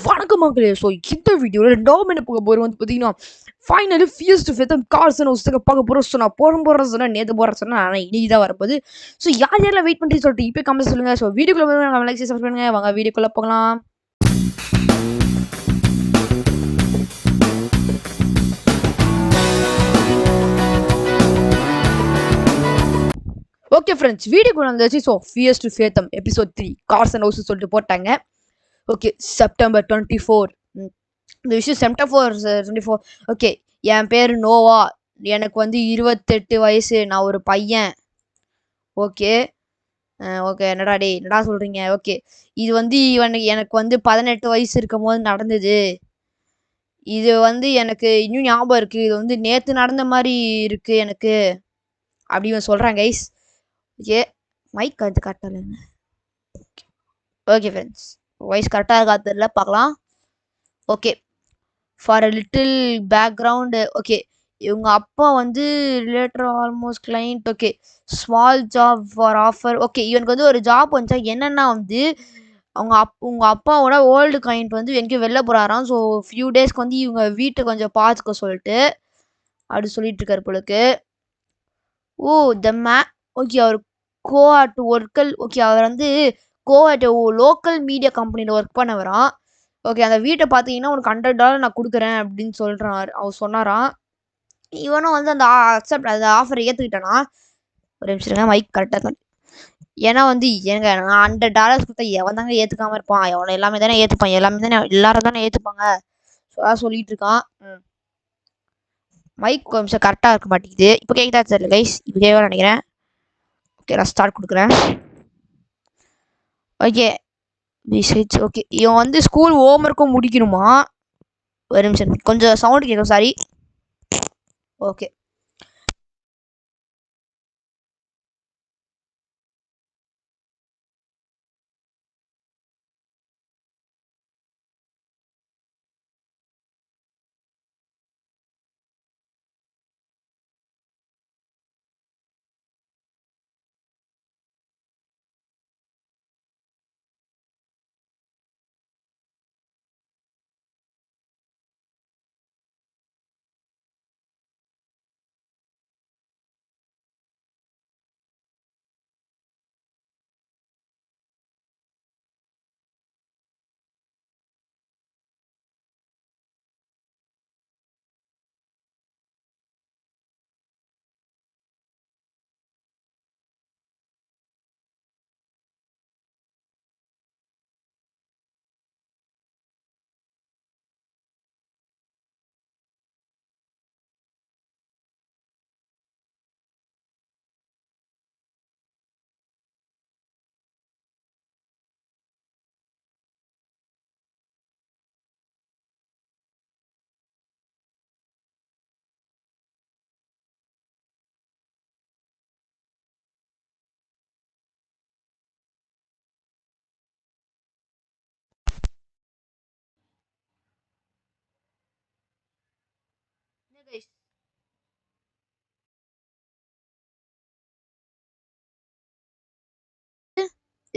வணக்கம் மக்களே. ஸோ இந்த வீடியோவில் ரெண்டாவது என்ன பார்க்க போகிறோம் வந்து பார்த்தீங்கன்னா ஃபைனலி ஃபியஸ்ட் ஃபேத்தம் கார்ஸ் அண்ட் ஹவுஸுக்கு பார்க்க போகிறோம். ஸோ நான் போகிறேன் சொன்னேன், நேற்று போகிறேன் சொன்னேன், ஆனால் இன்னைக்கு தான் வரப்போகுது. ஸோ யார் யாரெல்லாம் வெயிட் பண்ணிட்டு சொல்லிட்டு இப்போ கமெண்ட் சொல்லுங்கள். ஸோ வீடியோக்குள்ளே நம்ம லைக் சப்ஸ்கிரைப் பண்ணுங்க. வாங்க வீடியோக்குள்ளே போகலாம். ஓகே ஃப்ரெண்ட்ஸ், வீடியோக்குள்ள வந்துச்சு. So Fears to Fathom episode 3 Carson House சொல்லிட்டு போட்டாங்க. ஓகே, செப்டம்பர் 24 இந்த விஷயம் செப்டம்பர் 24. ஓகே, என் பேர் நோவா. எனக்கு வந்து 28 வயசு. நான் ஒரு பையன். ஓகே ஓகே என்னடா டே என்னடா சொல்கிறீங்க? ஓகே, இது வந்து எனக்கு வந்து 18 வயசு இருக்கும் போது நடந்தது. இது வந்து எனக்கு இன்னும் ஞாபகம் இருக்குது. இது வந்து நேற்று நடந்த மாதிரி இருக்குது எனக்கு அப்படின்னு சொல்கிறேன் கைஸ். ஓகே, மைக் அது கரெக்டாக இல்லைங்க. ஓகே ஃப்ரெண்ட்ஸ், வாய்ஸ் கரெக்டாக இருக்கா தெரியல, பார்க்கலாம். Okay, for a little background. Okay, இவங்க அப்பா வந்து realtor almost client. Okay, small job for offer. Okay, இவனுக்கு வந்து ஒரு ஜாப் வந்துச்சா என்னென்னா வந்து உங்கள் அப்பாவோட ஓல்டு கிளைண்ட் வந்து எங்கேயும் வெளில போகிறாராம். ஸோ ஃபியூ டேஸ்க்கு வந்து இவங்க வீட்டை கொஞ்சம் பார்த்துக்க சொல்லிட்டு அப்படி சொல்லிட்டு இருக்காரு போலுக்கு. ஓ த மே ஓகே, அவர் கோஆட் ஒர்க்கல். ஓகே, அவர் வந்து கோஆட் லோக்கல் மீடியா கம்பெனியில் ஒர்க் பண்ணவரான். ஓகே, அந்த வீட்டை பார்த்தீங்கன்னா உனக்கு $100 நான் கொடுக்குறேன் அப்படின்னு சொல்கிறான். அவர் சொன்னாராம். இவனும் வந்து அந்த அந்த ஆஃபரை ஏற்றுக்கிட்டானா. ஒரு நிமிஷம், மைக் கரெக்டாக. ஏன்னா வந்து நான் $100 கொடுத்தா எவன் தாங்க ஏற்றுக்காமல் இருப்பான்? எவனை எல்லாமே தானே ஏற்றுப்பான். எல்லாரும் தானே ஏற்றுப்பாங்க. ஸோ அதான் சொல்லிட்டு இருக்கான். மைக் கொஞ்சம் கரெக்டாக இருக்க மாட்டேங்குது. இப்போ கேட்குதா தெரியல கைஸ்? இப்போ கேட்க நினைக்கிறேன். ஓகே, நான் ஸ்டார்ட் கொடுக்குறேன். Okay message. ஓகே, இவன் வந்து ஸ்கூல் ஹோம் ஒர்க்கும் முடிக்கணுமா. ஒரு நிமிஷம், கொஞ்சம் சவுண்டு கேட்கும், சாரி. ஓகே,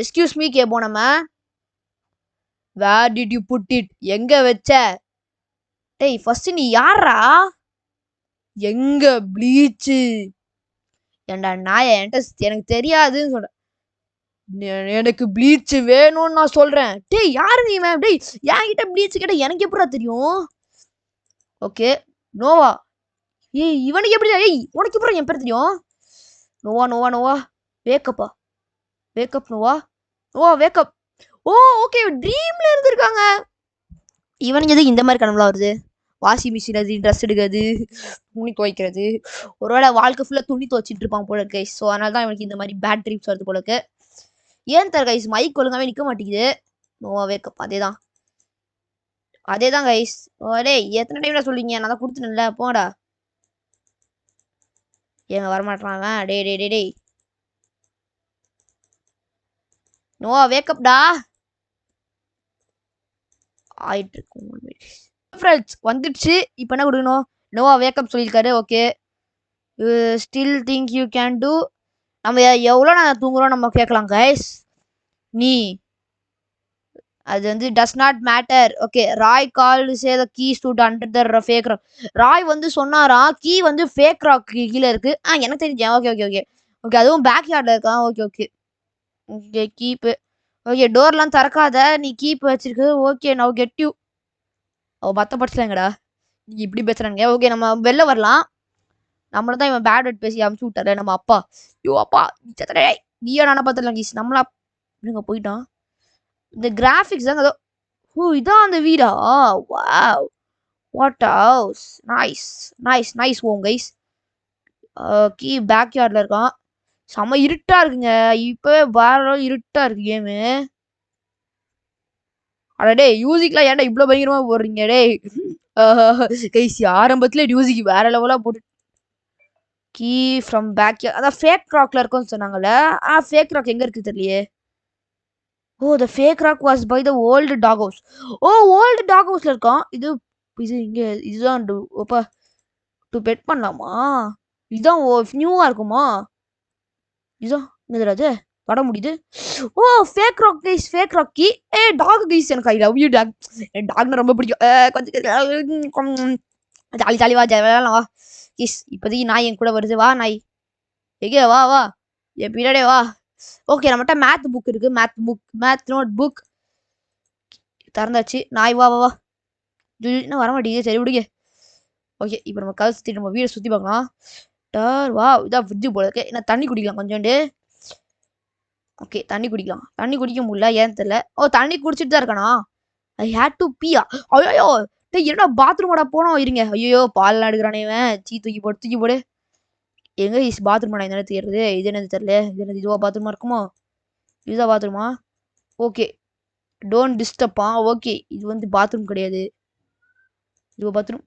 எஸ்கியூஸ் மீ கேப்போம் நம்ம. Where did you put it? எங்க வச்ச? டேய் ஃபர்ஸ்ட் நீ யாரா? எங்க ப்ளீச்சு? ஏண்டா நாய, என்கிட்ட எனக்கு தெரியாதுன்னு சொல்றேன். எனக்கு ப்ளீச் வேணும்னு நான் சொல்றேன். டேய் யாரு நீ? மேம் டேய், என்கிட்ட ப்ளீச் கேட்ட எனக்கு எப்படா தெரியும்? ஓகே நோவா. ஏய் இவனுக்கு எப்படி? ஏய் உனக்கு எப்படி என் பேர் தெரியும்? நோவா நோவா நோவா வேக்கப்பா. வேக்கப் நோவா. ஓ வேக்கப். ஓ ஓகே, ட்ரீம்ல இருந்திருக்காங்க. இவனுக்கு எதுக்கு இந்த மாதிரி கனவுலாம் வருது? வாஷிங் மிஷின், அது ட்ரெஸ் எடுக்கிறது, துணி துவைக்கிறது. ஒருவேளை வாழ்க்கை ஃபுல்லாக துணி துவைச்சிட்டு இருப்பான் போல கைஸ். ஸோ அதனால தான் இவனுக்கு இந்த மாதிரி பேட் ட்ரீம்ஸ் வருது போலக்கு. ஏன் தர கைஸ் மைக் ஒழுங்காவே நிற்க மாட்டேங்குது. நோவா வேக்கப். அதே தான் கைஸ். டேய் எத்தனை டைம்ல சொல்லிங்க? நான் தான் கொடுத்துட்டேன்ல, போடா. ஏங்க வரமாட்டான் டே டே டே டேய். நோவா வேக்கப்டா. ஆயிட்டு இருக்கும் ஃப்ரெண்ட்ஸ், வந்துடுச்சு. இப்போ என்ன கொடுக்கணும்? நோவா வேக்கப் சொல்லியிருக்காரு. Okay, still think you can do. நம்ம எவ்வளோ நான் தூங்குறோம் நம்ம கேட்கலாம் கைஸ். நீ அது வந்து does not matter. Okay Roy called say the key stood under the fake rock. Roy வந்து சொன்னாரா கீ வந்து ஃபேக் ராக் கீழே இருக்கு. எனக்கு தெரிஞ்சேன். ஓகே ஓகே ஓகே ஓகே அதுவும் பேக் யார்டில் இருக்கா. Okay okay okay keep. Okay டோர்லாம் திறக்காத நீ கீப் வச்சிருக்கு. Okay now get you. மற்ற படிச்சலாங்கடா நீ இப்படி பேசுறாங்க. ஓகே நம்ம வெளில வரலாம். நம்மள தான் இவன் பேட் வேர்ட் பேசி அமுச்சு விட்டாரு நம்ம அப்பா. ஐயோ அப்பா நீயா நானா பார்த்துலாம் கீஸ் நம்மளா இங்க போயிட்டான். இந்த கிராஃபிக்ஸ் தான் ஏதோ. இதான் அந்த வீடா. Wow what house. Nice nice nice home guys. Key back யார்டில் இருக்கான். செம்ம இருட்டா இருக்குங்க. இப்பவே வேற இருட்டா இருக்கு கேமு. அடடே யூசிக்லாம் ஏன்டா இவ்வளோ பயங்கரமா போடுறீங்க டே. கைஸ் ஆரம்பத்துல மியூசிக் வேற லெவலா போட்டு. கீ ஃப்ரம் பேக் அதான் ஃபேக் ராக்ல இருக்கும்னு சொன்னாங்கல்ல. ஃபேக் ராக் எங்க இருக்கு தெரியலையே. The fake rock was by the old dog house. Old dog ஹவுஸ்ல இருக்கான். இது இங்க இதுதான் டு பெட் பண்ணலாமா. இதுதான் நியூவா இருக்குமா. இதுதான் என்னது அது வர முடியுது. ஃபேக் ராக் கைஸ் ஃபேக் ராக்கி. டாக் கைஸ் எனக்கு ஐ லவ் யூ டாக். டாக்னா ரொம்ப பிடிக்கும். கொஞ்சம் ஜாலி ஜாலி வா ஜாலியா வா கைஸ். இப்போதைக்கு நாய் என் கூட வருது. வா நாய் எங்கே வா வா என் பின்னாடியே வா. ஓகே நம்மகிட்ட மேத் புக் இருக்கு. மேத் நோட் புக் திறந்தாச்சு. நாய் வா வா வா. இன்னும் வர மாட்டேங்குது. சரி விடுங்க. ஓகே இப்போ நம்ம கதை சுற்றி நம்ம வீடை சுற்றி பார்க்கலாம். வா இதான் ஃப்ரிட்ஜு போல இருக்கு. என்ன தண்ணி குடிக்கலாம் கொஞ்சோண்டு. ஓகே தண்ணி குடிக்கலாம். தண்ணி குடிக்க முடியல ஏன் தெரியல. தண்ணி குடிச்சிட்டு தான் இருக்கானா. ஐ ஹேட் டு பீயா. ஐயோ என்னடா பாத்ரூமோட போனோம் இருங்க. ஐயோ பால்லாம் எடுக்கிறானே இவன். தூக்கி போடு. எங்க பாத்ரூம் என்ன தெரியுது. இது என்னது தெரியல. இது என்னது இதுவா பாத்ரூமா இருக்குமோ. இதுதான் பாத்ரூமா. ஓகே டோன்ட் டிஸ்டர்பா. ஓகே இது வந்து பாத்ரூம் கிடையாது. இதுவா பாத்ரூம்.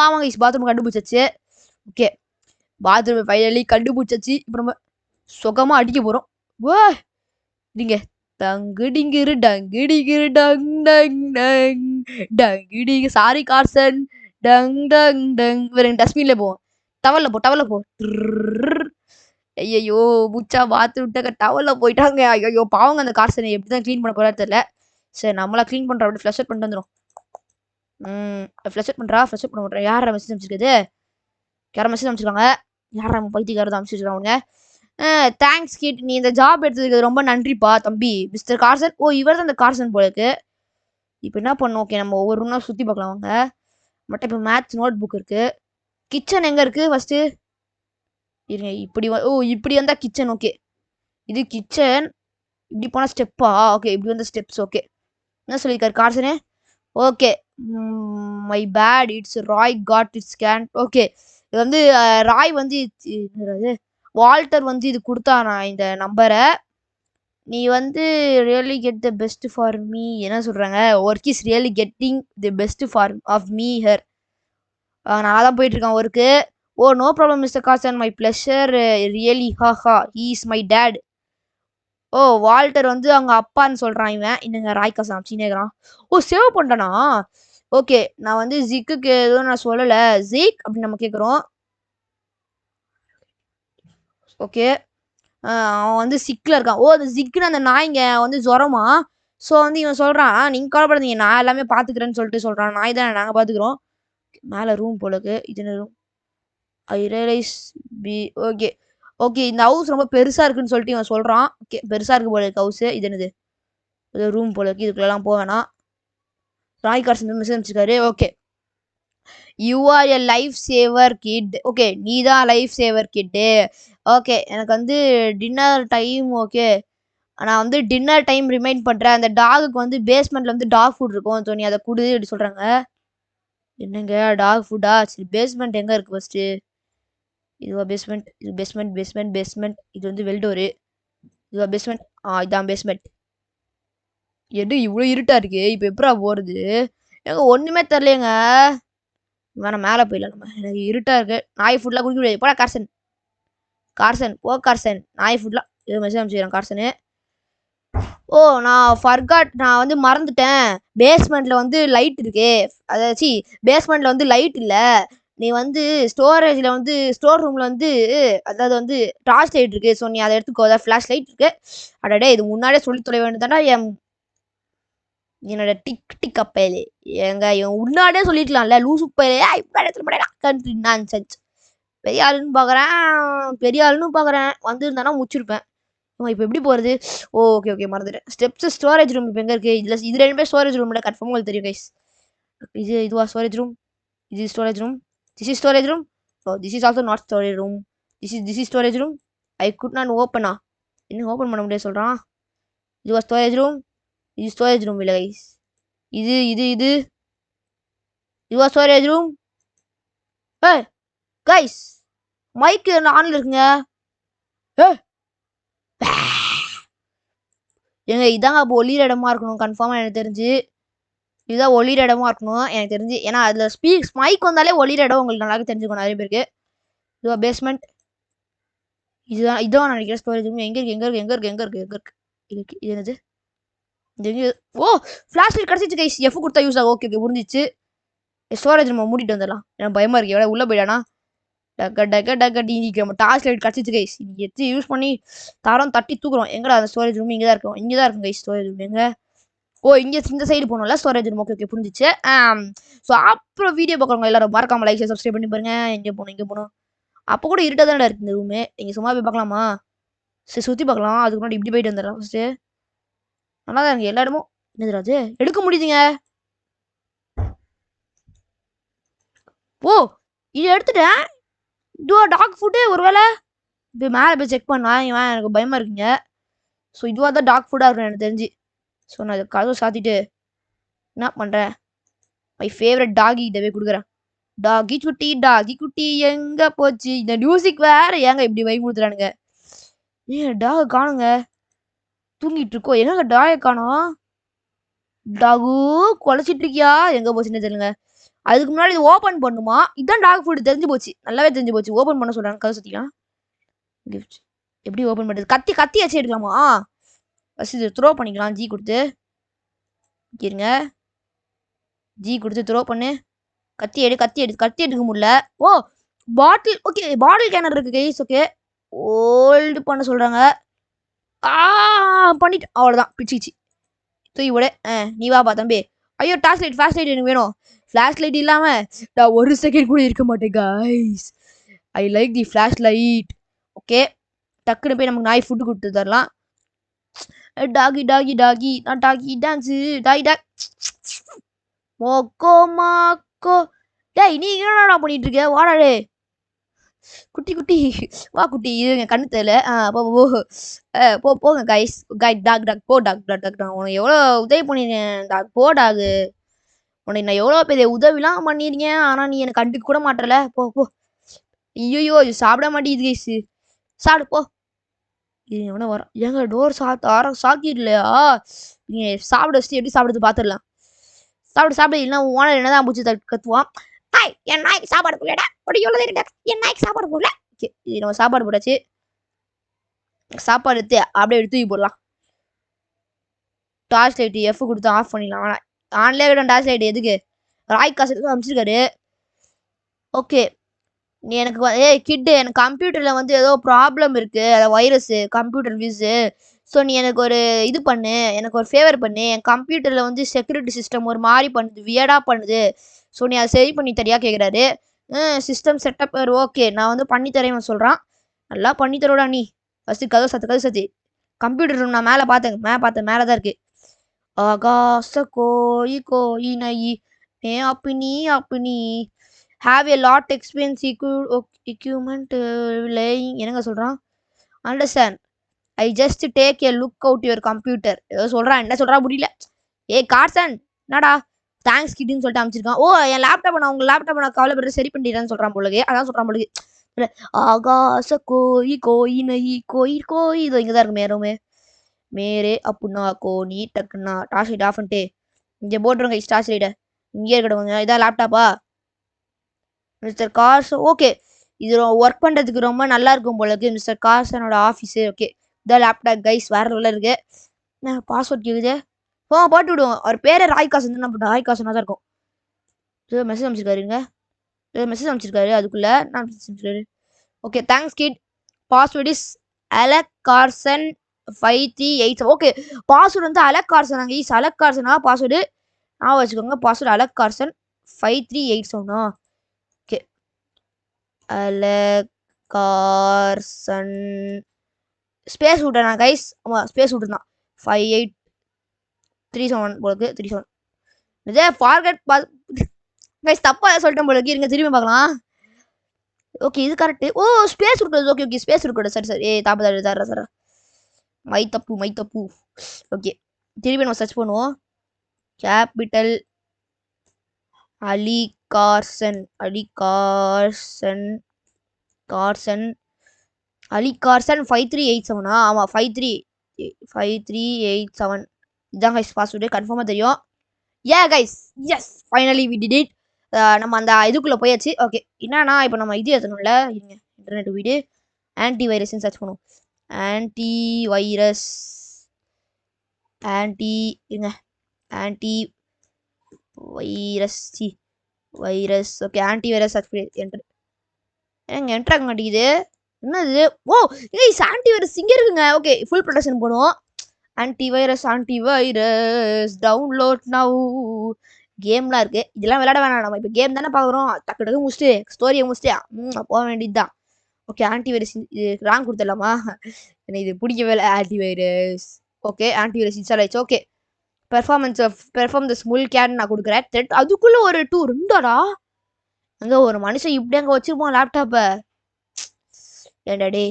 ஆமாங்க பாத்ரூம் கண்டுபிடிச்சாச்சு. ஓகே பாத்ரூம் ஃபைனலி கண்டுபிடிச்சாச்சு. இப்போ நம்ம சுகமா அடிக்க போறோம். நீங்க டங்குடிங்கிரு டங்குடிங்கிரு டங் டங் டங் டங்குடிங்க. Sorry Carson. டங் டங் டங். வேற டஸ்ட்பின்ல போவோம். டவல்ல போ. ஐயோ முச்சா பாத்து விட்டாங்க. டவல்ல போயிட்டாங்க. ஐயோ பாவங்க அந்த கார்சனை எப்படிதான் க்ளீன் பண்ண போறா தெரியல. சரி நம்மளா க்ளீன் பண்றோம். அப்படி ஃப்ளஷ் பண்ணிட்டு வந்துடும். ஃப்ளஷ் பண்ண மாட்டேன். யாரா மெசேஜ் அமைச்சிருக்குது. யாரா மெசேஜ் அமைச்சிருக்காங்க. யாரா பைத்தியக்காரதான் அமைச்சிருக்காங்க. தேங்க்ஸ் கிட் நீ இந்த ஜாப் எடுத்ததுக்கு ரொம்ப நன்றிப்பா தம்பி. Mister Carson. இவர் தான் இந்த கார்சன் போல இருக்கு. இப்போ என்ன பண்ணும். ஓகே நம்ம ஒவ்வொரு ரூம்னா சுற்றி பார்க்கலாம் வாங்க. மட்டும் இப்போ மேத்ஸ் நோட் புக் இருக்கு. கிச்சன் எங்கே இருக்கு ஃபர்ஸ்ட் இருங்க. இப்படி வந்தா கிச்சன். ஓகே இது கிச்சன். இப்படி போனால் ஸ்டெப்பா. ஓகே இப்படி வந்த ஸ்டெப்ஸ். ஓகே என்ன சொல்லியிருக்காரு கார்சனே. Okay my bad it's Roy got it's can. Okay இது வந்து ராய் வந்து வால்டர் வந்து இது கொடுத்தானா இந்த நம்பரை. நீ வந்து really get the best for me. என்ன சொல்றாங்க. Work is really getting the best for of me her. நல்லா தான் போயிட்டு இருக்கான் work. No problem mister Carson my pleasure really ஹா he is my dad. Walter வந்து அவங்க அப்பான்னு சொல்றான் இவன். இன்னுங்க ராய் காசன் அமைச்சினேக்கிறான். சேவ் பண்ணிட்டானா. ஓகே நான் வந்து ஜிக்குக்கு எதுவும் நான் சொல்லலை. ஜீக் அப்படின்னு நம்ம கேட்குறோம். ஓகே அவன் வந்து சிக்கில் இருக்கான். அந்த ஜிக்குன்னு அந்த நாய்ங்க வந்து ஜுரமா. ஸோ வந்து இவன் சொல்கிறான் நீங்கள் கவலைப்படாதீங்க நான் எல்லாமே பார்த்துக்கிறேன்னு சொல்லிட்டு சொல்கிறான். நாய் தான் நாங்கள் பார்த்துக்குறோம். மேலே ரூம் போலக்கு. இது என்ன ரூம். ஐ ரியலைஸ் ஓகே இந்த ஹவுஸ் ரொம்ப பெருசாக இருக்குன்னு சொல்லிட்டு இவன் சொல்கிறான். ஓகே பெருசாக இருக்கு போல இருக்கு ஹவுஸு. இது என்னது இது ரூம் போல இருக்கு. இதுக்குள்ளெல்லாம் போவேனா. ராய் கார்சன் மெசேஜ் அமைச்சிருக்காரு. Okay you are a life saver kid. Okay நீ தான் லைஃப் சேவர் கிட்டு. ஓகே எனக்கு வந்து டின்னர் டைம். ஓகே நான் வந்து டின்னர் டைம் ரிமைண்ட் பண்ணுறேன். அந்த டாகுக்கு வந்து பேஸ்மெண்ட்டில் வந்து டாக் ஃபுட் இருக்கும். ஸோ நீ அதை கொடு அப்படி சொல்கிறாங்க. என்னங்க டாக் ஃபுட்டா. சரி பேஸ்மெண்ட் எங்கே இருக்குது ஃபஸ்ட்டு. இதுவா பேஸ்மெண்ட். இது பேஸ்மெண்ட். இது வந்து வெல்டோரு. இதுவா பேஸ்மெண்ட். இதான் பேஸ்மெண்ட். எடு இவ்வளோ இருட்டாக இருக்கு. இப்போ எப்படா போகிறது. எங்க ஒன்றுமே தெரிலையங்க. வேணாம் மேலே போயிடலாம் நம்ம. எனக்கு இருட்டாக இருக்கு. நாய் ஃபுட்லாம் குடிக்க முடியாது. போடா கார்சன். கார்சன் நாய் ஃபுட்லாம் இது மெசேஜ் அமைச்சிக்கிறேன் கார்சனு. நான் வந்து மறந்துட்டேன். பேஸ்மெண்ட்ல வந்து லைட் இருக்கு. அதாச்சு பேஸ்மெண்ட்ல வந்து லைட் இல்லை. நீ வந்து ஸ்டோரேஜில் வந்து ஸ்டோர் ரூமில் வந்து அதாவது வந்து டார்ச் லைட் இருக்குது. ஸோ நீ அதை எடுத்துக்கோ. அதாவது ஃப்ளாஷ் லைட் இருக்குது. அடடே இது முன்னாடியே சொல்லி தொலை வேண்டியதானா. என்னோட டிக் டிக் அப்பையிலே எங்க உன்னாடே சொல்லிக்கலாம்ல லூசு பையிலே நான்சென்ஸ். பெரிய ஆளுன்னு பார்க்குறேன், பெரிய ஆளுன்னு பார்க்குறேன், வந்திருந்தானா முடிச்சிருப்பேன். இப்போ எப்படி போகிறது? ஓகே ஓகே மறந்துட்டேன். ஸ்டெப்ஸ் ஸ்டோரேஜ் ரூம் இப்போ எங்கே இருக்குது? இதில் இது 2 ஸ்டோரேஜ் ரூமில் கன்ஃபார்மாக உங்களுக்கு தெரியும் கைஸ். இதுவா ஸ்டோரேஜ் ரூம்? இது storage room. This is storage room. Oh this is also not storage room. This is storage room. I could not ஓப்பனா. இன்னும் ஓப்பன் பண்ண முடியாது சொல்கிறான். இதுவா ஸ்டோரேஜ் ரூம்? இது ஸ்டோரேஜ் ரூம் இல்லை கைஸ். இது இது இது இதுவா ஸ்டோரேஜ் ரூம்? ஏ கைஸ் மைக்கு ஆன்ல இருக்குங்க. ஏங்க இதாங்க அப்போ ஒளிர இடமா இருக்கணும் கன்ஃபார்மாக எனக்கு தெரிஞ்சு. இதுதான் ஒளிர இடமா இருக்கணும் எனக்கு தெரிஞ்சு. ஏன்னா அதில் மைக் வந்தாலே ஒளிர இடம் உங்களுக்கு நல்லா தெரிஞ்சுக்கணும் நிறைய பேருக்கு. இதுவா பேஸ்மெண்ட்? இதான் நினைக்கிறேன் ஸ்டோரேஜ் ரூம். எங்கே இருக்கு எங்கே இருக்கு எங்கே இருக்கு எங்கே இருக்கு எங்கே இருக்கு இருக்கு இது என்னது? ஓ ஃப்ளாஷ் லைட் கிடச்சிச்சு கைஸ். எஃப் கொடுத்தா யூஸ் ஆகும். ஓகே ஓகே புரிஞ்சிச்சு. ஸ்டோரேஜ் ரூம் மூடிட்டு வந்துடலாம். எனக்கு பயமாக இருக்கு எவ்வளோ உள்ளே போயிடானா. நம்ம டார்ச் லைட் கிடச்சிச்சு கைஸ். இன்னைக்கு எடுத்து யூஸ் பண்ணி தரம் தட்டி தூக்குறோம். எங்கடா அந்த ஸ்டோரேஜ் ரூம்? இங்கே தான் இருக்கும். இங்கே தான் இருக்கும் கைஸ் ஸ்டோரேஜ் ரூம். எங்கே? ஓ இங்கே இந்த சைடு போகணும்ல ஸ்டோரேஜ் ரூம். ஓகே ஓகே புரிஞ்சிச்சு. ஸோ அப்புறம் வீடியோ பார்க்குறவங்க எல்லாரும் மறக்காம லைக் சப்ஸ்கிரைப் பண்ணி பாருங்க. எங்கே போகணும் இங்கே போகணும். அப்போ கூட இருட்டாக தானே இருக்குது இந்த ரூமு. நீங்கள் சும்மா போய் பார்க்கலாமா? சரி சுற்றி பார்க்கலாம். அதுக்கு முன்னாடி இப்படி போயிட்டு வந்துடலாம் ஃபஸ்ட்டு. நல்லா தான் இருக்குது எல்லா இடமும். என்னது ராஜு எடுக்க முடியுதுங்க. ஓ இது எடுத்துட்டேன். இதுவா டாக் ஃபுட்டு? ஒரு வேளை இப்போ மேலே போய் செக் பண்ணா இவன் எனக்கு பயமாக இருக்குங்க. ஸோ இதுவாக தான் டாக் ஃபுட்டாக இருக்கும் எனக்கு தெரிஞ்சு. ஸோ நான் இதை கதவை சாத்திட்டு என்ன பண்ணுறேன், மை ஃபேவரட் டாகி இதை போய் கொடுக்குறேன். டாகி குட்டி எங்கே போச்சு? இந்த மியூசிக் வேற ஏங்க இப்படி வை கொடுத்துறானுங்க. ஏன் டாக் காணுங்க, தூங்கிட்டு இருக்கோம். என்னங்க டாகை காணோம்? டாகு குலைச்சிட்டு இருக்கியா? எங்கே போச்சுன்னு தெரியலங்க. அதுக்கு முன்னாடி இது ஓப்பன் பண்ணுமா? இதுதான் டாக் ஃபுட் தெரிஞ்சு போச்சு, நல்லாவே தெரிஞ்சு போச்சு. ஓப்பன் பண்ண சொல்கிறாங்க கதை சுற்றிக்கலாம். கிஃப்ட் எப்படி ஓப்பன் பண்ணுறது? கத்தி வச்சு எடுக்கலாமா? ஃபஸ்ட் இது த்ரோ பண்ணிக்கலாம். ஜி கொடுத்து இருங்க. ஜி கொடுத்து த்ரோ பண்ணு. கத்தி எடுக்க முடியல. ஓ பாட்டில். ஓகே பாட்டில் கேனர் இருக்கு கைஸ். ஓகே ஓல்டு பண்ண சொல்கிறாங்க. பண்ணிட்டு அவ்வளோதான் பிடிச்சிச்சு. தூக்கி விட. நீ வாப்பா தம்பி. ஐயோ ஃப்ளாஷ் லைட் எனக்கு வேணும். ஃப்ளாஷ் லைட் இல்லாமல் நான் ஒரு செகண்ட் கூட இருக்க மாட்டேன் guys. I like the flash light. Okay டக்குன்னு போய் நமக்கு நாய் ஃபுட்டு கொடுத்து தரலாம். டாகி நான் டாகி டான்ஸு டாக் மோக்கோ மாக்கோ. டேய் நீ என்னடா பண்ணிட்டு இருக்க? வாடாடே குட்டி வா குட்டி. இதுங்க கண்ணு தெரியல. போங்க கைஸ். டாக் போ டாக் நான் உனக்கு எவ்வளோ உதவி பண்ணியிருக்கேன் டாக். போ டாகு. உனக்கு நான் எவ்வளோ பெரிய உதவிலாம் பண்ணியிருக்கேன். ஆனால் நீ எனக்கு கண்டுக்க கூட மாட்டல. போ. ஐயோ இது சாப்பிட மாட்டேங்குது கைஸ். சாப்பிடு போ. இது எவனோ வரும். ஏங்க டோர் சாக்கிடலையா? நீங்கள் சாப்பிட வச்சுட்டு எப்படி சாப்பிடுறது பார்த்துடலாம். சாப்பிட இல்லைன்னா ஓனர் என்னதான் பூச்சி கத்துவான். என் நாய்க்கு சாப்பாடு போடலடா. என் நாய்க்கு சாப்பாடு போடல. ஓகே இது நம்ம சாப்பாடு போடாச்சு. சாப்பாடு எடுத்து அப்படியே தூக்கி போடலாம். டார்ச் லைட் எஃப் கொடுத்து ஆஃப் பண்ணிடலாம். ஆனால் ஆன்லேயே விட டார்ச் லைட் எதுக்கு? ராய் காசு அமைச்சிருக்காரு. ஓகே நீ எனக்கு கிட்டு எனக்கு கம்ப்யூட்டரில் வந்து ஏதோ ப்ராப்ளம் இருக்குது. அதை வைரஸு கம்ப்யூட்டர் வியூஸு. ஸோ நீ எனக்கு ஒரு இது பண்ணு, எனக்கு ஒரு ஃபேவர் பண்ணு. என் கம்ப்யூட்டரில் வந்து செக்யூரிட்டி சிஸ்டம் ஒரு மாதிரி பண்ணுது, வியர்டாக பண்ணுது. ஸோ நீ அதை சரி பண்ணி தரியா கேட்குறாரு. சிஸ்டம் செட்டப் ஓகே நான் வந்து பண்ணித்தரேன் சொல்கிறான். நல்லா பண்ணித்தரோடா நீ. ஃபஸ்ட்டு கதவு சத்தி கம்ப்யூட்டர் ரூம் நான் மேலே பார்த்தேன் மேலே தான் இருக்குது. ஆகாச கோயி Nayi அப்பனி have a lot experience equipment laying. என்னங்க சொல்கிறான்? Understand I just take a look out your computer. ஏதோ சொல்கிறான், என்ன சொல்கிறா முடியல. கார்சன் என்னடா தேங்க்ஸ் கிட்டுன்னு சொல்லிட்டு அமைச்சிருக்கான். ஓ என் லேப்டாப் நான் உங்கள் லேப்டாப் நான் கவலைப்பட்டு சரி பண்ணிடுறேன்னு சொல்கிறான் பொழுது. அதான் சொல்கிறான் பொழுது. ஆகாச கோயி நயி இதோ இங்கே தான் இருக்கு மேருமே. மேரே அப்புன்னா கோனி டக்குன்னா டார்ச் லைட் ஆஃப் பண்ணிட்டு இங்கே போட்டுருங்க டார்ச் லைட்டை. இங்கே இருக்கட்டும். இதான் லேப்டாப்பா மிஸ்டர் கார்சன்? ஓகே இது ஒர்க் பண்ணுறதுக்கு ரொம்ப நல்லா இருக்கும் போல இருக்கு. மிஸ்டர் கார்சனோட ஆஃபீஸு. ஓகே இதான் லேப்டாப் கைஸ் வேறு உள்ள இருக்கு. பாஸ்வேர்ட் கேட்குது. போட்டு விடுவோம். அவர் பேரே ராய் காசன் தான். நம்ம ராய் காசனாக தான் இருக்கும். மெசேஜ் அமைச்சிருக்காரு அதுக்குள்ளே நான் அமைச்சிருக்காரு. Okay thanks kid. Password is Alec Carson. 5387. Okay, password வந்து அலக் கார்சன். கைஸ் அலக் கார்சனா பாஸ்வேர்டு வச்சுக்கோங்க. Password Alec Carson 5387. Okay, Alec Carson space விட்டேனா கைஸ்? ஆமா ஸ்பேஸ் விட்டுருந்தான். 5837 போலக்கு 37. இதே ஃபார்கெட் கைஸ் தப்பா சொல்லிட்டேன் போலக்கு. இருங்க திரும்பி பார்க்கலாம். ஓகே இது கரெக்ட். ஓ ஸ்பேஸ் விட்டுறது. ஓகே ஓகே ஸ்பேஸ் விட்டுறது. சரி ஏ தப்பு தர சார் மை தப்பு. ஓகே திரும்பி நம்ம சர்ச் பண்ணுவோம். Capital Ali Carson 5387. ஆமா 5387. இதான் கைஸ் பாஸ்வேர்டு. கன்ஃபார்மா தெரியும். Guys yes finally we did it. நம்ம அந்த இதுக்குள்ள போயாச்சு. ஓகே என்னன்னா இப்போ நம்ம இது ஏற்றணும்ல. இருங்க இன்டர்நெட் வீடு ஆன்டி வைரஸ்ன்னு சர்ச் பண்ணுவோம். Antivirus okay antivirus search பண்ணி என்டர் ஆக மாட்டேங்குது. என்னது? ஓ ஆன்டி வைரஸ் இங்கே இருக்குங்க. ஓகே ஃபுல் ப்ரொடெக்ஷன் பண்ணுவோம். Antivirus download now. கேம்லாம் இருக்கு. இதெல்லாம் விளையாட வேணாம். நம்ம இப்போ கேம் தானே பார்க்குறோம். டக்கு முடிச்சுட்டு ஸ்டோரியை முடிச்சுட்டு போக வேண்டியது தான். ஓகே ஆன்டி வைரஸ் இது ராங் கொடுத்துடலாமா? எனக்கு இது பிடிக்கவே இல்லை anti virus. Okay anti virus install ஆயிடுச்சு. ஓகே பெர்ஃபார்ம் த ஸ்முல் கேன் நான் கொடுக்குறேன். த்ரெட் அதுக்குள்ள ஒரு 2 இருந்தாடா. அங்கே ஒரு மனுஷன் இப்படி அங்கே வச்சிருப்போம் லேப்டாப்பை. ஏண்டாடே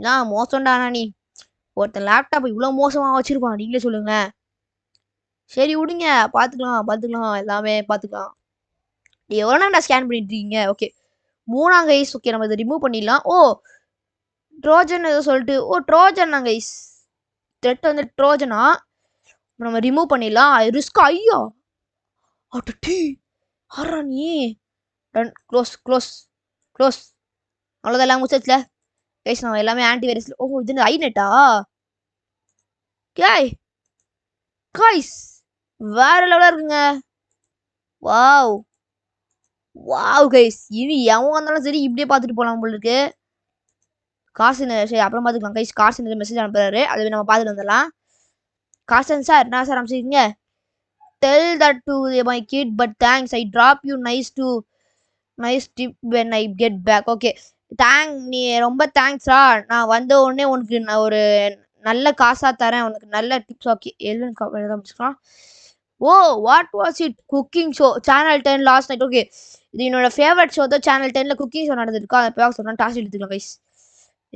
நான் மோசம்டானா நீ ஒருத்தன் லேப்டாப் இவ்வளோ மோசமாக வச்சிருப்பான். நீங்களே சொல்லுங்க. சரி விடுங்க பார்த்துக்கலாம் எல்லாமே பார்த்துக்கலாம். எவ்வளோ நேரம் ஸ்கேன் பண்ணிட்டு இருக்கீங்க? ஓகே 3ஆம் கைஸ். ஓகே நம்ம இதை ரிமூவ் பண்ணிடலாம். ஓ ட்ரோஜன் ஏதோ சொல்லிட்டு. ட்ரோஜனா கைஸ்? த்ரெட் வந்து ட்ரோஜனா நம்ம ரிமூவ் பண்ணிடலாம். ரிஸ்க் ஐயோ அட்டி ஆறா நீ க்ளோஸ் அவ்வளோதான் எல்லாம் முடிச்சதுல கைஸ். நம்ம எல்லாமே ஆன்டி வைரஸ். இது ஐநெட்டா? கைஸ் வேற லெவலா இருக்குங்க. வாவ் கைஸ் இனி எவன் வந்தாலும் சரி இப்படியே பார்த்துட்டு போகலாம் போல இருக்கு. காசு சரி அப்புறம் பார்த்துக்கலாம் கைஸ். காசு மெசேஜ் அனுப்புறாரு. அதை நம்ம பார்த்துட்டு வந்துடலாம். காசன் சார் என்ன சார் அனுப்பிச்சிருக்கீங்க? Tell that to my kid but thanks I drop you nice tip when I get back. Okay நீ ரொம்ப தேங்க்ஸ்ரா. நான் வந்த உடனே உனக்கு நான் ஒரு நல்ல காசா தரேன். உனக்கு நல்ல டிப்ஸ். ஓகே எழுதான். What was it? Cooking show channel 10 last night. Okay இது என்னோட ஃபேவரட் ஷோ தான். சேனல் 10ல குக்கிங் ஷோ நடந்துருக்கா. அதை போய் சொன்னா டாஸ் எடுத்துக்கலாம் கைஸ்.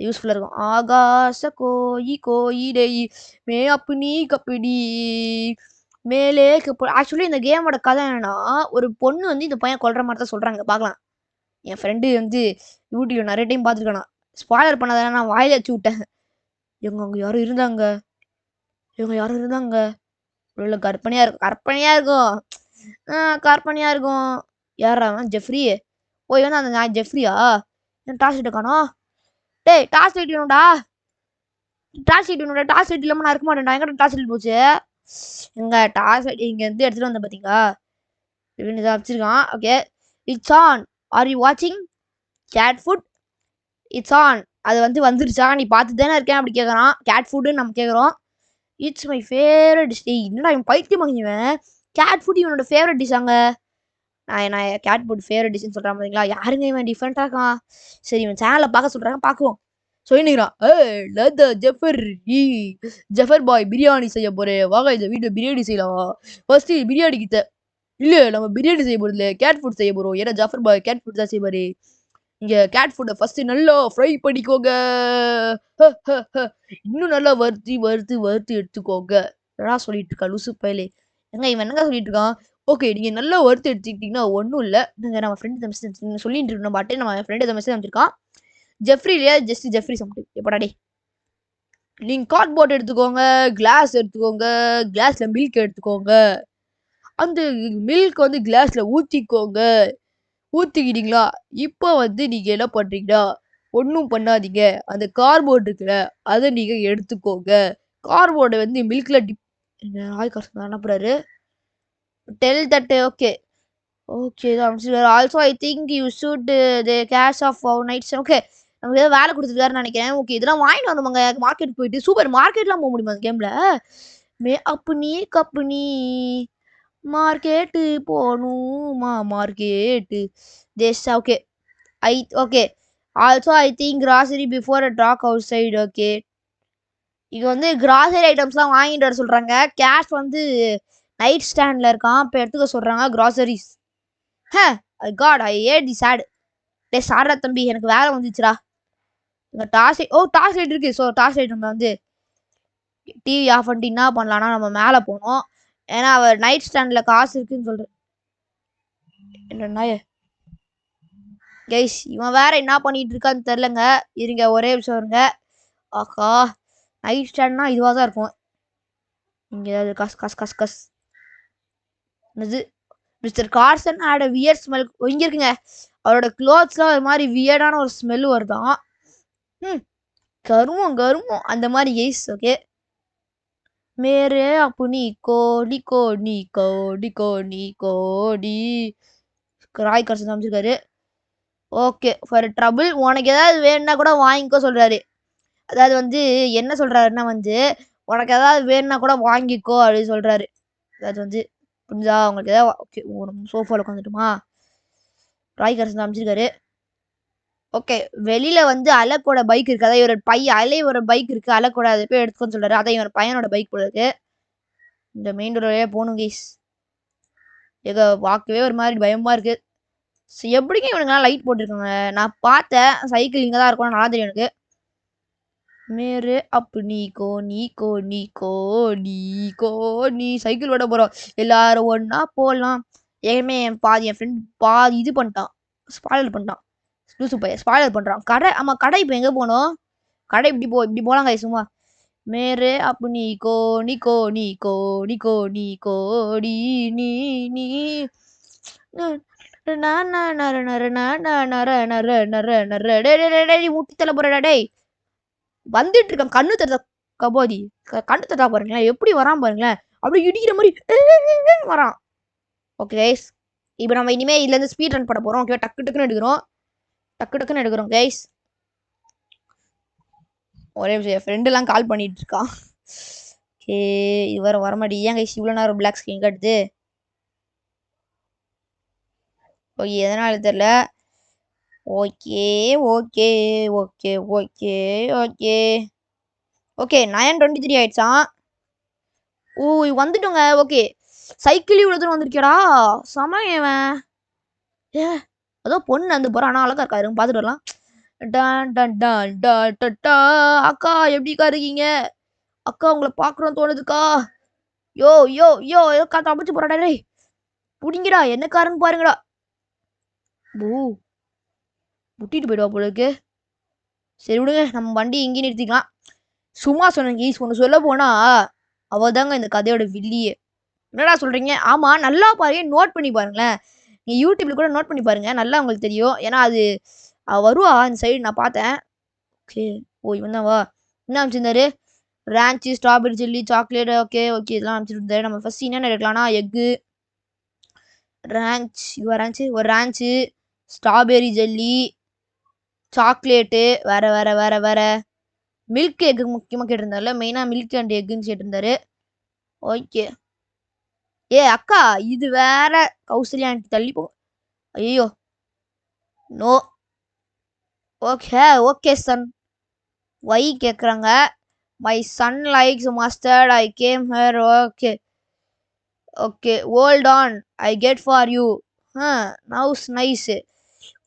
யூஸ்ஃபுல்லாக இருக்கும். ஆகாச கோயிலை மே அப்படி கப்படி மேலே ஆக்சுவலி இந்த கேமோட கதை என்னன்னா ஒரு பொண்ணு வந்து இந்த பையன் கொல்ற மாதிரி தான் சொல்கிறாங்க. பார்க்கலாம். என் ஃப்ரெண்டு வந்து யூடியூப்ல நிறைய டைம் பார்த்துருக்கானா. ஸ்பாய்லர் பண்ணாதானே நான் வாயில வச்சு விட்டேன். அங்கே யாரும் இருந்தாங்க. உள்ள கற்பனையாக இருக்கும். யாரா ஜெஃப்ரி? வந்து அந்த நான் ஜெஃப்ரியா? டாஸ் லைட் காணோம். டேய் டாஸ் லைட் வேணும்டா. டாஸ் லைட் இல்லாமல் நான் இருக்க மாட்டேன்டா. எங்கிட்ட டாஸ் லைட் போச்சு? எங்க டாஸ் லைட் இங்கேருந்து எடுத்துகிட்டு வந்தேன் பார்த்தீங்களா? இதை வச்சிருக்கான். Okay it's on. Are you வாட்சிங் கேட் ஃபுட்? It's on. அது வந்துருச்சா? நீ பார்த்து தானே இருக்கேன் அப்படி கேட்குறான். கேட் ஃபுட்டுன்னு நம்ம கேட்குறோம். It's my favourite dish. என்னடா இவன் பைத்தியம் வாங்கிடுவேன். கேட் ஃபுட் இவனோட ஃபேவரட் டிஷ்ஷாங்க. நான் கேட் ஃபுட் ஃபேவரட் டிஷ்னு சொல்கிறான் பார்த்தீங்களா? யாருங்க இவன் டிஃப்ரெண்ட்டாக இருக்கான். சரி இவன் சேனலில் பார்க்க சொல்கிறாங்க பார்க்குவோம். சொல்லிக்கிறான் ஜஃபர் பாய் பிரியாணி செய்ய போறேன். வாங்க இந்த வீட்டில் பிரியாணி செய்யலாம். ஃபர்ஸ்ட் பிரியாணி கிட்ட இல்லை நம்ம பிரியாணி செய்ய போகிறது இல்லை கேட் ஃபுட் செய்ய போகிறோம். ஏன்னா ஜஃபர் பாய் கேட் ஃபுட் தான் செய்வார். இங்கே கேட் ஃபுட்டை ஃபர்ஸ்ட் நல்லா ஃப்ரை பண்ணிக்கோங்க. இன்னும் நல்லா வறுத்து எடுத்துக்கோங்க. என்னடா சொல்லிட்டு இருக்கா லூசு பயலே? இவன் என்னங்க சொல்லிட்டு இருக்கான்? ஓகே நீங்கள் நல்லா வறுத்து எடுத்துக்கிட்டிங்கன்னா ஒன்றும் இல்லை. நீங்கள் நம்ம ஃப்ரெண்டு சொல்லிட்டு இருக்கோம். பாட்டு நம்ம ஃப்ரெண்டு மெசேஜ் அமைச்சிருக்கான். ஜெஃப்ரிலையா ஜெஃப்ரி சம்திங் எப்படாடே. நீங்கள் கார்ட்போர்ட் எடுத்துக்கோங்க. கிளாஸ் எடுத்துக்கோங்க. கிளாஸில் மில்க் எடுத்துக்கோங்க. அந்த மில்க் கிளாஸில் ஊற்றிக்கிட்டீங்களா? இப்போ நீங்கள் என்ன பண்ணுறீங்கன்னா ஒன்றும் பண்ணாதீங்க. அந்த கார்போர்ட் இருக்குல்ல அதை நீங்கள் எடுத்துக்கோங்க. கார்போர்டை மில்கில் டிப் ஆய்காசம் அனுப்புறாரு. Tell that okay also I think you should the cash of our nights. Okay நமக்கு ஏதோ வேலை கொடுத்துருக்காருன்னு நினைக்கிறேன். ஓகே இதெல்லாம் வாங்கிட்டு வந்தோமாங்க மார்க்கெட் போயிட்டு. சூப்பர் மார்க்கெட்லாம் போக முடியுமா அந்த கேம்ல? மே அப்பனி கப்பனி மார்க்கெட்டு போகணுமா மார்க்கெட்டு தேஷா. Okay okay also I think grocery before a talk outside. Okay இங்க வந்து கிராசரி ஐட்டம்ஸ்லாம் வாங்கிட்டு வர சொல்றாங்க. கேஷ் வந்து நைட் ஸ்டாண்ட்ல இருக்கான். இப்போ எடுத்துக்க சொல்றாங்க groceries. God I hate the shit. டே சாரா தம்பி எனக்கு வேலை வந்துச்சுடா. இங்கே டார்ச் டார்ச் லைட் இருக்கு. ஸோ டார்ச் லைட் நம்ம வந்து டிவி ஆஃப் பண்ணிட்டு என்ன பண்ணலாம்னா நம்ம மேலே போனோம். ஏன்னா அவர் நைட் ஸ்டாண்டில் காசு இருக்குன்னு சொல்கிறேன். என்னன்னா கைஸ் இவன் வேற என்ன பண்ணிட்டு இருக்கான்னு தெரிலங்க. இருங்க ஒரே விஷயம் இருங்க. ஆக்கா நைட் ஸ்டாண்ட்னா இதுவாக தான் இருக்கும். இங்கே ஏதாவது கஸ் கஸ் கஸ் கஸ் என்னது மிஸ்டர் கார்சன் ஆட வியர்ட் ஸ்மெல். இங்கே இருக்குங்க. அவரோட க்ளோத்ஸ்லாம் ஒரு மாதிரி வியர்டான ஒரு ஸ்மெல் வருதான். கருமம் கருமம் அந்த மாதிரி கைஸ். ஓகே மேரே அப்படி கோடி கோடி கோடி கோடி கோடி ராய் கார்சன் அமைச்சிருக்காரு. ஓகே ஃபார் ட்ரபிள் உனக்கு ஏதாவது வேணும்னா கூட வாங்கிக்கோ சொல்றாரு. அதாவது வந்து என்ன சொல்றாருன்னா வந்து உனக்கு ஏதாவது வேணும்னா கூட வாங்கிக்கோ அப்படின்னு சொல்றாரு. அதாவது வந்து புரிஞ்சா உங்களுக்கு ஏதாவது. ஓகே சோஃபாவில் உட்காந்துட்டுமா ராய் கார்சன் அமைச்சிருக்காரு. ஓகே வெளியில வந்து அலக்கோட பைக் இருக்கு. அதான் இவரோட அலையோட பைக் இருக்கு. அலக்கோட அதை போய் எடுத்துக்கோன்னு சொல்றாரு. அதான் இவரோட பையனோட பைக் போல இருக்கு. இந்த மெயின் ரோடே போகணும் கைஸ். எங்க பார்க்கவே ஒரு மாதிரி பயமா இருக்கு. எப்படிங்க இவனுங்கலாம் லைட் போட்டிருக்காங்க? நான் பார்த்தேன் சைக்கிள் இங்கே தான் இருக்கும். நல்லா தெரியும் எனக்கு. மேரே அப்பு நீக்கோ நீக்கோ நீக்கோ நீக்கோ நீ சைக்கிள் ஓட போகிறோம் எல்லாரும் ஒன்றா போகலாம். ஏமே என் ஃப்ரெண்ட் இது பண்ணிட்டான். ஸ்பாய்லர் பண்ணிட்டான். லூசு பையன் ஸ்பாய்லர் பண்ணுறான். கடை ஆமாம் கடை இப்போ எங்கே போகணும்? கடை இப்படி போகலாம் கை சும்மா. மேரே அப்பு நீக்கோ நீக்கோ நீக்கோ நீக்கோ நீக்கோ டி நீ நீ முட்டி தலை போறடா டேய். வந்துட்டு இருக்கான் கண்ணு தட்டா கபோதி கண்ணு தட்டா பாருங்களேன் எப்படி வரான் பாருங்களேன். அப்படி இடிக்கிற மாதிரி வரான். ஓகே கைஸ் இப்போ நம்ம இனிமே இதுல இருந்து ஸ்பீட் ரன் பண்ண போறோம். ஓகே டக்கு டக்குன்னு எடுக்கிறோம். டக்கு டக்குன்னு எடுக்கிறோம் கைஸ். ஒரே விஷயம் ஃப்ரெண்டுலாம் கால் பண்ணிட்டு இருக்கான். ஓகே இது வரமாட்டி ஏன் கைஸ் இவ்வளோ நேரம் பிளாக் ஸ்க்ரீன் காட்டுது? ஓகே எதனால தெரியல. Okay okay okay okay okay okay 9:23 ஆயிடுச்சான். ஓ வந்துட்டோங்க. ஓகே சைக்கிள் இவ்வளோ தூரம் வந்திருக்கேடா சமயவன். ஏ அதோ பொண்ணு வந்து போகிறான். ஆனால் அழகா இருக்காரு பார்த்துட்டு வரலாம். அக்கா எப்படிக்கா இருக்கீங்க? அக்கா உங்களை பார்க்குறோம் தோணுதுக்கா. யோ யோ யோ ஏதோ தப்பிச்சு போறாடா டேய். புடிங்கடா என்ன காரன்னு பாருங்கடா. ஓ முட்டிட்டு போயிடுவா போல இருக்கு. சரி விடுங்க நம்ம வண்டி இங்கே நிறுத்திக்கலாம். சும்மா சொன்னேங்க ஈஸ் ஒன்று சொல்ல போனா அவ தாங்க இந்த கதையோட வில்லியே. என்னடா சொல்றீங்க? ஆமா நல்லா பாருங்க நோட் பண்ணி பாருங்களேன். நீ யூடியூப்ல கூட நோட் பண்ணி பாருங்க நல்லா உங்களுக்கு தெரியும். ஏன்னா அது வருவா இந்த சைடு நான் பார்த்தேன். ஓகே ஓ இவன் தான் வா. என்ன அமைச்சிருந்தாரு? Ranch strawberry jelly chocolate. Okay okay இதெல்லாம் அமைச்சிட்டு இருந்தாரு. நம்ம ஃபர்ஸ்ட் என்னென்ன எடுக்கலாம்னா எக்கு ரேன்ச் ரேன்ச்சு ஒரு ரேன்ச்சு ஸ்ட்ராபெரி ஜெல்லி சாக்லேட்டு வேற வேற வேற வேற மில்க் எக்கு முக்கியமாக கேட்டிருந்தாருல. மெயினாக மில்க் அண்ட் எக்குன்னு கேட்டிருந்தாரு. ஓகே ஏ அக்கா இது வேற கௌசல்யா ஆண்டி தள்ளி போ. ஐயோ நோ. ஓகே ஓகே சன் வை கேட்குறாங்க. My son likes mustard I came hair. Okay okay hold on I get for you. நவுஸ் nice.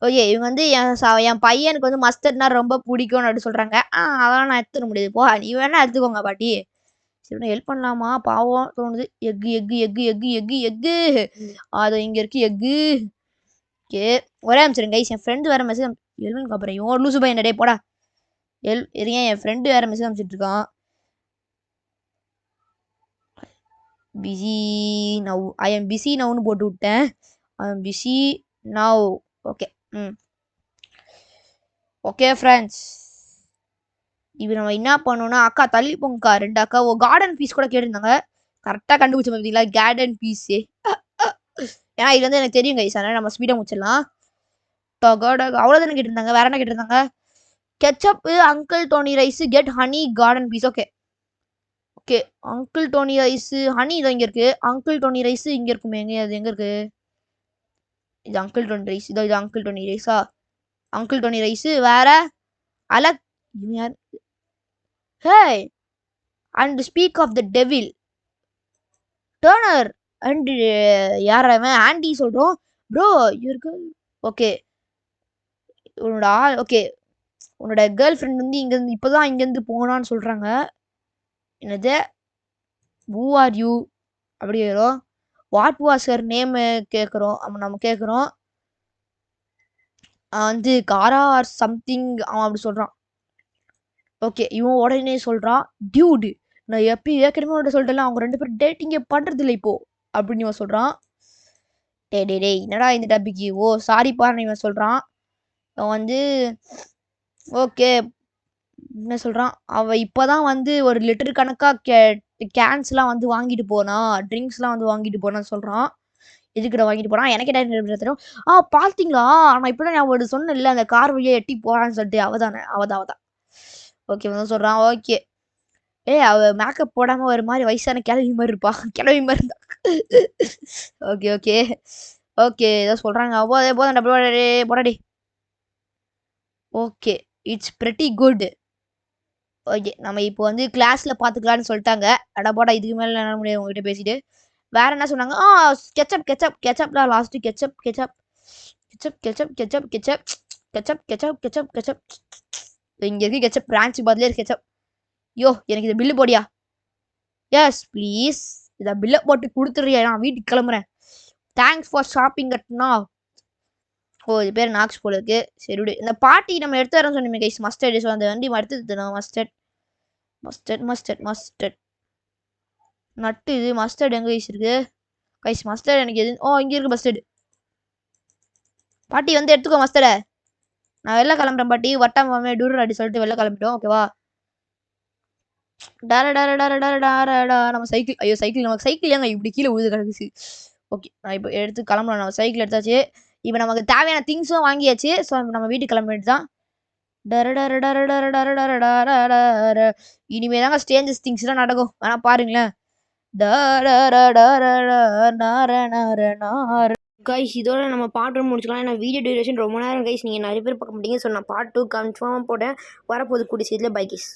Okay இவங்க வந்து என் பையனுக்கு வந்து மஸ்டர்ட்னா ரொம்ப பிடிக்கும்னு அப்படி சொல்கிறாங்க. அதெல்லாம் நான் எடுத்துக்க முடியாது. போ நீ வேணா எடுத்துக்கோங்க பாட்டி. சரி ஹெல்ப் பண்ணலாமா பாவம் தோணுது. Egg egg egg egg egg egg அது இங்கே இருக்கு எக்கு. ஓகே ஒரே அமைச்சிருங்க கைஸ். என் ஃப்ரெண்டு வேறு மெசேஜ் எழுதுன்னு அப்புறம் இவன் லூசு பையன் டே போடா இருங்க. என் ஃப்ரெண்டு வேறு மெசேஜ் அமைச்சிட்டு இருக்கான். Busy now I am busy நவ்னு போட்டு விட்டேன். I am busy now. Okay okay friends இப்போ நம்ம என்ன பண்ணோம்னா அக்கா தள்ளி போங்கக்கா. 2 அக்கா கார்டன் பீஸ் கூட கேட்டிருந்தாங்க. கரெக்டாக கண்டுபிடிச்ச பார்த்தீங்களா கார்டன் பீஸு. ஏன்னா இது வந்து எனக்கு தெரியும் கைஸ். அதனால் நம்ம ஸ்பீடாக முடிச்சிடலாம். அவ்வளோதானே கேட்டிருந்தாங்க. வேற என்ன கேட்டிருந்தாங்க? Ketchup uncle Tony rice get honey garden peas. Okay okay uncle Tony rice honey இதோ இங்க இருக்கு. அங்கிள் டோனி ரைஸ் இங்க இருக்குமே, எங்க அது எங்க இருக்கு? இது அங்கிள் டோனி ரைஸ். இதோ இது அங்கிள் டோனி ரைஸா? அங்கிள் டோனி ரைஸ் வேற அலக் யார்? Hey and speak of the devil Turner and யார் அவன்? ஆண்டி சொல்றோம் ப்ரோ இருக்கு. ஓகே உன்னோட ஓகே உன்னோட கேர்ள் ஃப்ரெண்ட் வந்து இங்கேருந்து இப்போதான் இங்கேருந்து போனான்னு சொல்கிறாங்க. என்னது ஹூ ஆர் யூ அப்படி வரும். வாட் வாஸ் ஹர் நேமு கேட்குறோம். நம்ம கேட்குறோம் வந்து காரா ஆர் சம்திங் அவன் அப்படி சொல்கிறான். ஓகே இவன் உடனே சொல்கிறான் டியூடு நான் ஏற்கனவே உன்கிட்ட சொல்லிட்டேன் அவங்க 2 பேரும் டேட்டிங்கே பண்ணுறதில்ல இப்போ அப்படின்னு இவன் சொல்கிறான். டே என்னடா இந்த டப்பிக்கு ஓ சாரிப்பான்னு இவன் சொல்கிறான். அவன் வந்து ஓகே என்ன சொல்கிறான், அவள் இப்போ தான் வந்து ஒரு லிட்டர் கணக்காக கேன்ஸ்லாம் வந்து வாங்கிட்டு போனா, ட்ரிங்க்ஸ்லாம் வந்து வாங்கிட்டு போனான்னு சொல்கிறான். எதுக்கிட்ட வாங்கிட்டு போனா எனக்கு என்ன தெரியும். பார்த்தீங்களா நான் இப்போ தான் நான் சொன்னேன் இல்லை அந்த கார் வழியாக எட்டி போகிறான்னு சொல்லிட்டு அவதான் ஓகே வந்து சொல்கிறான். ஓகே அவள் மேக்கப் போடாமல் ஒரு மாதிரி வயசான கிளவி மாதிரி இருப்பா. கிளவி மாதிரி இருந்தா. ஓகே ஓகே ஓகே ஏதோ சொல்கிறாங்க. போதான் போடாடி. Okay it's pretty good. Okay நம்ம இப்போ வந்து கிளாஸில் பார்த்துக்கலான்னு சொல்லிட்டாங்க. அட போடா இதுக்கு மேலே என்ன முடியாது உங்ககிட்ட பேசிட்டு. வேற என்ன சொன்னாங்க? கெச்சப் கெச்சப் கெச்சப் தான் last. Ketchup ketchup ketchup ketchup ketchup ketchup ketchup ketchup ketchup ketchup இங்கே இருக்கு கெச்சப். பிரான்ச் பதிலே இருக்கு கெச்சப். யோ எனக்கு இதை பில்லு போடியா. எஸ் ப்ளீஸ் இதை பில்லை போட்டு கொடுத்துட்றியா, நான் வீட்டுக்கு கிளம்புறேன். தேங்க்ஸ் ஃபார் ஷாப்பிங் அட்னா. ஓ இது பேர் நாக்ஸ் போல இருக்கு. சரி விடு. இந்த பாட்டி நம்ம எடுத்து வரோம் சொன்னீங்க கைஸ் மஸ்டர்ட். ஸோ அந்த வண்டி எடுத்து மஸ்டர்ட் மஸ்டர்ட் மஸ்டர்ட் மஸ்டர்ட் நட்டு இது மஸ்டர்ட் எங்கே கைஸ் இருக்கு? கைஸ் மஸ்டர்ட் எனக்கு எது இங்கே இருக்கு மஸ்டர்டு. பாட்டி வந்து எடுத்துக்கோ மஸ்டர்டை. நான் வெளில கிளம்புறேன் பாட்டி. வட்டாமே டூர் அப்படி சொல்லிட்டு வெளில கிளம்பிட்டோம். ஓகேவா? டார டார டார டார டாரடா நம்ம சைக்கிள். ஐயோ சைக்கிள் நமக்கு சைக்கிள் ஏங்க இப்படி கீழே உழுது கிடக்குச்சு. ஓகே நான் இப்போ எடுத்து கிளம்பலாம். நம்ம சைக்கிள் எடுத்தாச்சு. இப்போ நமக்கு தேவையான திங்ஸும் வாங்கியாச்சு. ஸோ நம்ம வீட்டுக்கு கிளம்பிட்டு தான். இனிமே தாங்க ஸ்டேஞ்சஸ் திங்ஸ்லாம் நடக்கும். வேணா பாருங்களேன். கைஸ் இதோட நம்ம பார்ட் 1 முடிச்சுக்கலாம். ஏன்னா வீடியோ டியூரேஷன் ரொம்ப நேரம் கைஸ். நீங்கள் நிறைய பேர் பார்க்க மாட்டீங்க. ஸோ நான் பார்ட் 2 கன்ஃபார்மாக போட்டேன். வரப்போது கூடிய சீட்டில் பை கைஸ்.